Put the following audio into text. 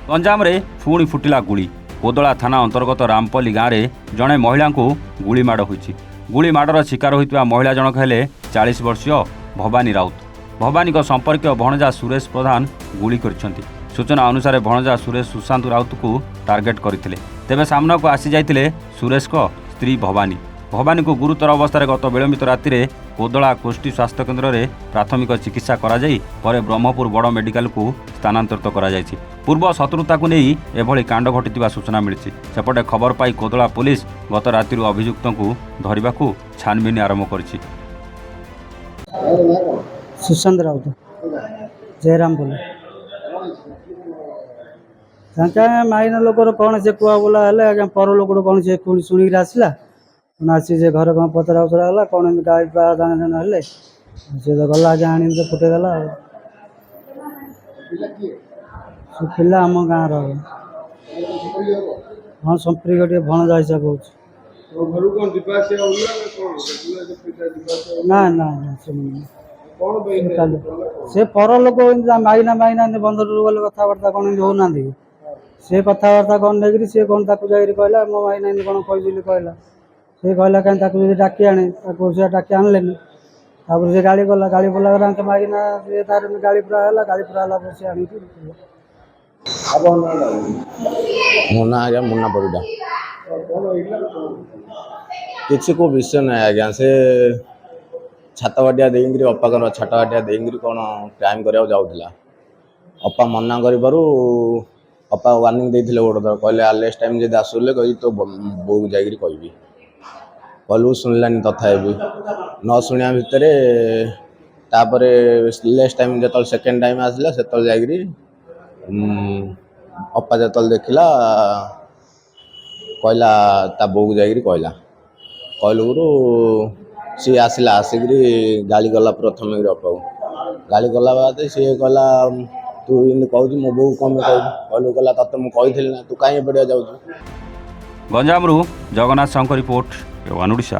ଗଞ୍ଜାମରେ ପୁଣି ଫୁଟିଲା ଗୁଳି। କୋଦଳା ଥାନା ଅନ୍ତର୍ଗତ ରାମପଲ୍ଲୀ ଗାଁରେ ଜଣେ ମହିଳାଙ୍କୁ ଗୁଳିମାଡ଼ ହୋଇଛି। ଗୁଳିମାଡ଼ର ଶିକାର ହୋଇଥିବା ମହିଳା ଜଣକ ହେଲେ 40 ବର୍ଷୀୟ ଭବାନୀ ରାଉତ। ଭବାନୀଙ୍କ ସମ୍ପର୍କୀୟ ଭଣଜା ସୁରେଶ ପ୍ରଧାନ ଗୁଳି କରିଛନ୍ତି। ସୂଚନା ଅନୁସାରେ ଭଣଜା ସୁରେଶ ସୁଶାନ୍ତ ରାଉତକୁ ଟାର୍ଗେଟ୍ କରିଥିଲେ। ତେବେ ସାମ୍ନାକୁ ଆସିଯାଇଥିଲେ ସୁରେଶଙ୍କ ସ୍ତ୍ରୀ ଭବାନୀ। ଭବାନୀଙ୍କୁ ଗୁରୁତର ଅବସ୍ଥାରେ ଗତ ବିଳମ୍ବିତ ରାତିରେ କୋଦଳା ଗୋଷ୍ଠୀ ସ୍ୱାସ୍ଥ୍ୟକେନ୍ଦ୍ରରେ ପ୍ରାଥମିକ ଚିକିତ୍ସା କରାଯାଇ ପରେ ବ୍ରହ୍ମପୁର ବଡ଼ ମେଡିକାଲକୁ ସ୍ଥାନାନ୍ତରିତ କରାଯାଇଛି। ପୂର୍ବ ଶତ୍ରୁତାକୁ ନେଇ ଏଭଳି କାଣ୍ଡ ଘଟିଥିବା ସୂଚନା ମିଳିଛି। ସେପଟେ ଖବର ପାଇ କୋଦଳା ପୁଲିସ ଗତ ରାତିରୁ ଅଭିଯୁକ୍ତଙ୍କୁ ଧରିବାକୁ ଛାନବିନ ଆରମ୍ଭ କରିଛି। ସୁଶାନ୍ତ ରାଉତ ଜୟରାମପଲ୍ଲୀ ତାଙ୍କେ ମାଇନା ଲୋକର କ'ଣ ସେ କୁଆ ବୋଲା ହେଲେ ଆଜ୍ଞା ପର ଲୋକର କ'ଣ ସେ ଶୁଣିକିରି ଆସିଲା ଆସି ସେ ଘରେ କ'ଣ ପଚରା ଉଚରା ହେଲା କ'ଣ ଏମିତି ଗାଈ ପ୍ରାୟ ଦାନ ହେଲେ ସେ ତ ଗଲା ଆଜ୍ଞା ଆଣି ଫୁଟେଇ ଦେଲା ଆଉ। ସେ ପିଲା ଆମ ଗାଁର ହଁ ସମ୍ପର୍କ ଟିକେ ଭଣଜା ହିସାବ ହେଉଛି। ନା ନା ନା ସେ ପର ଲୋକ ଏମିତି ମାଇନା ଏମିତି ବନ୍ଧରୁ ଗଲେ କଥାବାର୍ତ୍ତା କ'ଣ ଏମିତି ହଉନାହାନ୍ତି କି ସେ କଥାବାର୍ତ୍ତା କ'ଣ ନେଇକିରି ସିଏ କ'ଣ ତାକୁ ଯାଇକରି କହିଲା ମୋ ମାଇନା ଏମିତି କ'ଣ କହିଛି ବୋଲି କହିଲା। ସେ କହିଲା କାହିଁ ତାକୁ ଯଦି ଡାକି ଆଣେ ତାକୁ ସେ ଡାକି ଆଣିଲେନି। ତାପରେ ସେ ଗାଳି କଲା ତାଙ୍କ ମାଇନା ସେ ତାର ଗାଳି ପୁରା ହେଲା ପରେ ସେ ଆଣିକି ମୋ ନାଁ ଆଜ୍ଞା ମୁନା ପରିଡ଼ା। କିଛି କେଉଁ ବିଷୟ ନାହିଁ ଆଜ୍ଞା। ସେ ଛାତ ବାଟିଆ ଦେଇକିରି ଅପାଙ୍କର ଛାତ ବାଟିଆ ଦେଇକିରି କ'ଣ କ୍ରାଇମ୍ କରିବାକୁ ଯାଉଥିଲା। ଅପା ମନା କରିବାରୁ ଅପା ୱାର୍ଣ୍ଣିଂ ଦେଇଥିଲେ ଗୋଟେ ଥର କହିଲେ ନେକ୍ସଟ ଟାଇମ୍ ଯଦି ଆସୁଲେ କହିବି ତୋ ବୋଉକୁ ଯାଇକରି କହିବି। କହିଲୁ ଶୁଣିଲାନି ତଥାପି ନ ଶୁଣିବା ଭିତରେ ତାପରେ ନେକ୍ସଟ ଟାଇମ୍ ଯେତେବେଳେ ସେକେଣ୍ଡ ଟାଇମ୍ ଆସିଲା ସେତେବେଳେ ଯାଇକରି ଅପା ଯେତେବେଳେ ଦେଖିଲା କହିଲା ତା ବୋଉକୁ ଯାଇକରି କହିଲୁରୁ ସିଏ ଆସିଲା ଆସିକିରି ଗାଳି କଲା ପ୍ରଥମେ ଅପାକୁ ଗାଳି କଲା ବାଦେ ସିଏ କହିଲା ତୁ ଏମିତି କହୁଛୁ ମୋ ବୋଉ କ'ଣ କହିଲୁ କହିଲା ତତେ ମୁଁ କହିଥିଲି ନା ତୁ କାହିଁ ଏପଟେ ଯାଉଛୁ। ଗଞ୍ଜାମରୁ ଜଗନ୍ନାଥ ସାହୁଙ୍କ ରିପୋର୍ଟ, ଏ ୱାନ୍ ଓଡ଼ିଶା।